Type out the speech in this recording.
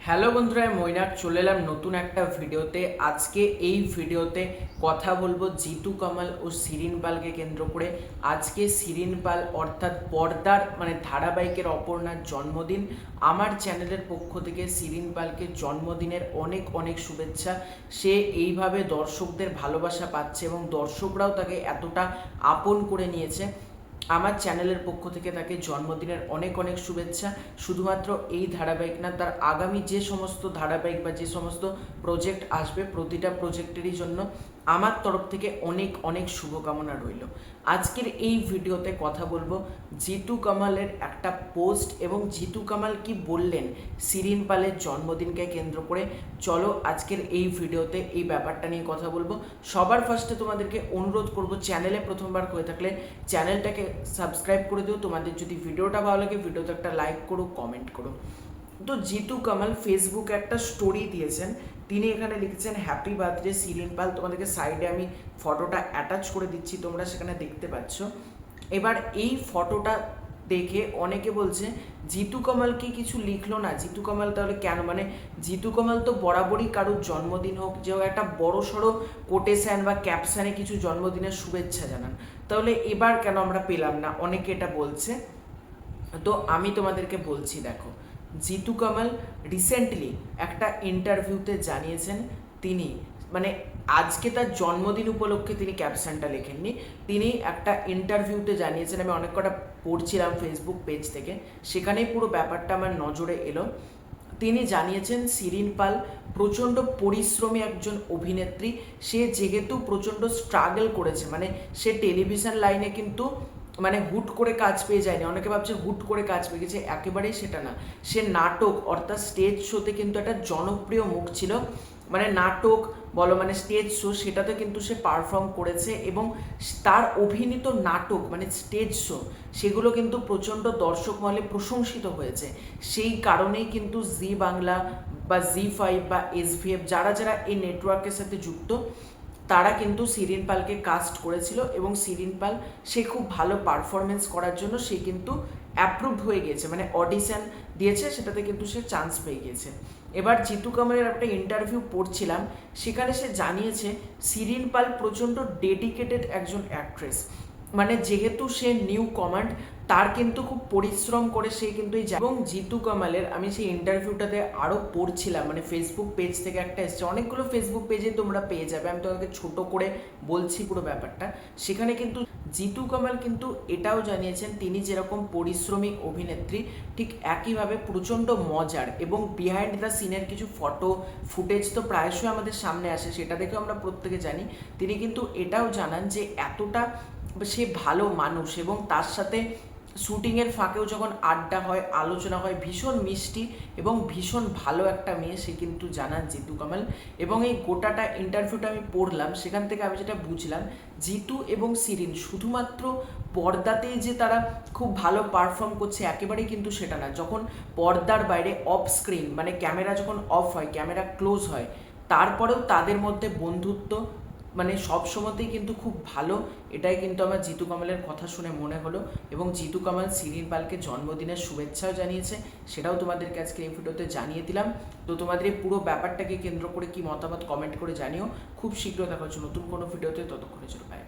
Hello বন্ধুরা, আমি মৈনাক চলে এলাম নতুন একটা ভিডিওতে। আজকে এই ভিডিওতে কথা বলবো জিতু কামাল ও শিরিন পালকে কেন্দ্র করে। আজকে শিরিন পাল অর্থাৎ পর্দার ধারাবাহিকের অপর্ণার জন্মদিন। আমার চ্যানেলের পক্ষ থেকে শিরিন পালকে জন্মদিনের অনেক অনেক শুভেচ্ছা। সে এইভাবে দর্শকদের ভালোবাসা পাচ্ছে এবং দর্শকরাও তাকে এতটা আপন করে নিয়েছে। আমার চ্যানেলের পক্ষ থেকে তাকে জন্মদিনের অনেক অনেক শুভেচ্ছা। শুধুমাত্র এই ধারাবাহিক না, তার আগামী যে সমস্ত ধারাবাহিক বা যে সমস্ত প্রজেক্ট আসবে প্রতিটা প্রজেক্টেরই জন্য আমার তরফ থেকে অনেক অনেক শুভকামনা রইল। আজকের এই ভিডিওতে কথা বলবো জিতু কামালের একটা পোস্ট এবং জিতু কামাল কি বললেন শিরিন পালের জন্মদিনকে কেন্দ্র করে। চলো আজকের এই ভিডিওতে এই ব্যাপারটা নিয়ে কথা বলবো। সবার ফার্স্টে তোমাদেরকে অনুরোধ করব, চ্যানেলে প্রথমবার হয়ে থাকলে চ্যানেলটাকে সাবস্ক্রাইব করে দিও। তোমাদের যদি ভিডিওটা ভালো লাগে ভিডিওতে একটা লাইক করো, কমেন্ট করো। তো জিতু কামাল ফেসবুকে একটা স্টোরি দিয়েছেন। তিনি এখানে লিখেছেন হ্যাপি বার্থডে শিরিন পাল। তোমাদেরকে সাইডে আমি ফটোটা অ্যাটাচ করে দিচ্ছি, তোমরা সেখানে দেখতে পাচ্ছ। এবার এই ফটোটা দেখে অনেকে বলছে জিতু কামাল কি কিছু লিখলো না, জিতু কামাল তাহলে কেন, জিতু কামাল তো বরাবরই কারোর জন্মদিন হোক যে একটা বড় সড়ো কোটেশন বা ক্যাপশানে কিছু জন্মদিনের শুভেচ্ছা জানান, তাহলে এবার কেন আমরা পেলাম না, অনেকে এটা বলছে। তো আমি তোমাদেরকে বলছি, দেখো জিতু কামাল রিসেন্টলি একটা ইন্টারভিউতে জানিয়েছেন তিনি আজকে তার জন্মদিন উপলক্ষে তিনি ক্যাপশনটা লেখেননি, তিনি একটা ইন্টারভিউতে জানিয়েছেন। আমি অনেক কটা পড়ছিলাম ফেসবুক পেজ থেকে, সেখানেই পুরো ব্যাপারটা আমার নজরে এলো। তিনি জানিয়েছেন শিরিন পাল প্রচণ্ড পরিশ্রমী একজন অভিনেত্রী। সে যেহেতু প্রচণ্ড স্ট্রাগল করেছে, সে টেলিভিশন লাইনে কিন্তু হুট করে কাজ পেয়ে যায়নি। অনেকে ভাবছে হুট করে কাজ পেয়ে গেছে, একেবারেই সেটা না। সে নাটক অর্থাৎ স্টেজ শোতে কিন্তু একটা জনপ্রিয় মুখ ছিল। নাটক বলো স্টেজ শো, সেটাতে কিন্তু সে পারফর্ম করেছে এবং তার অভিনীত নাটক স্টেজ শো সেগুলো কিন্তু প্রচণ্ড দর্শক মহলে প্রশংসিত হয়েছে। সেই কারণেই কিন্তু জি বাংলা বা জি5 বা SVF যারা যারা এই নেটওয়ার্কের সাথে যুক্ত তারা কিন্তু শিরিন পালকে কাস্ট করেছিল এবং শিরিন পাল সে খুব ভালো পারফরমেন্স করার জন্য সে কিন্তু অ্যাপ্রুভড হয়ে গিয়েছে, অডিশন দিয়েছে, সেটাতে কিন্তু সে চান্স পেয়ে গিয়েছে। এবার জিতু কামালের একটা ইন্টারভিউ পড়ছিলাম, সেখানে সে জানিয়েছে শিরিন পাল প্রচণ্ড ডেডিকেটেড একজন অ্যাক্ট্রেস। যেহেতু সে নিউ কমান্ড, তার কিন্তু খুব পরিশ্রম করে সে কিন্তু এবং জিতু কামালের আমি সেই ইন্টারভিউটাতে আরও পড়ছিলাম, ফেসবুক পেজ থেকে একটা এসছে, অনেকগুলো ফেসবুক পেজে তোমরা পেয়ে যাবে, আমি তোমাকে ছোট করে বলছি পুরো ব্যাপারটা। সেখানে কিন্তু জিতু কামাল কিন্তু এটাও জানিয়েছেন তিনি যেরকম পরিশ্রমী অভিনেত্রী, ঠিক একইভাবে প্রচণ্ড মজার এবং বিহাইন্ড দ্য সিনের কিছু ফটো ফুটেজ তো প্রায়শই আমাদের সামনে আসে, সেটা দেখেও আমরা প্রত্যেকে জানি। তিনি কিন্তু এটাও জানান যে এতটা সে ভালো মানুষ এবং তার সাথে শ্যুটিংয়ের ফাঁকেও যখন আড্ডা হয়, আলোচনা হয়, ভীষণ মিষ্টি এবং ভীষণ ভালো একটা মেয়ে সে কিন্তু জানান জিতু কামাল। এবং এই গোটাটা ইন্টারভিউটা আমি পড়লাম, সেখান থেকে আমি যেটা বুঝলাম জিতু এবং শিরিন শুধুমাত্র পর্দাতেই যে তারা খুব ভালো পারফর্ম করছে একেবারেই কিন্তু সেটা না। যখন পর্দার বাইরে অফ স্ক্রিন ক্যামেরা যখন অফ হয়, ক্যামেরা ক্লোজ হয়, তারপরেও তাদের মধ্যে বন্ধুত্ব সব সময়তেই কিন্তু খুব ভালো। এটাই কিন্তু আমার জিতু কামালের কথা শুনে মনে হলো। এবং জিতু কামাল শিরিন পালকে জন্মদিনের শুভেচ্ছাও জানিয়েছে, সেটাও তোমাদেরকে আজকে এই ভিডিওতে জানিয়ে দিলাম। তো তোমাদের এই পুরো ব্যাপারটাকে কেন্দ্র করে কি মতামত কমেন্ট করে জানিও। খুব শীঘ্র দেখা হচ্ছে নতুন কোনো ভিডিওতে, ততক্ষণের জন্য বাই।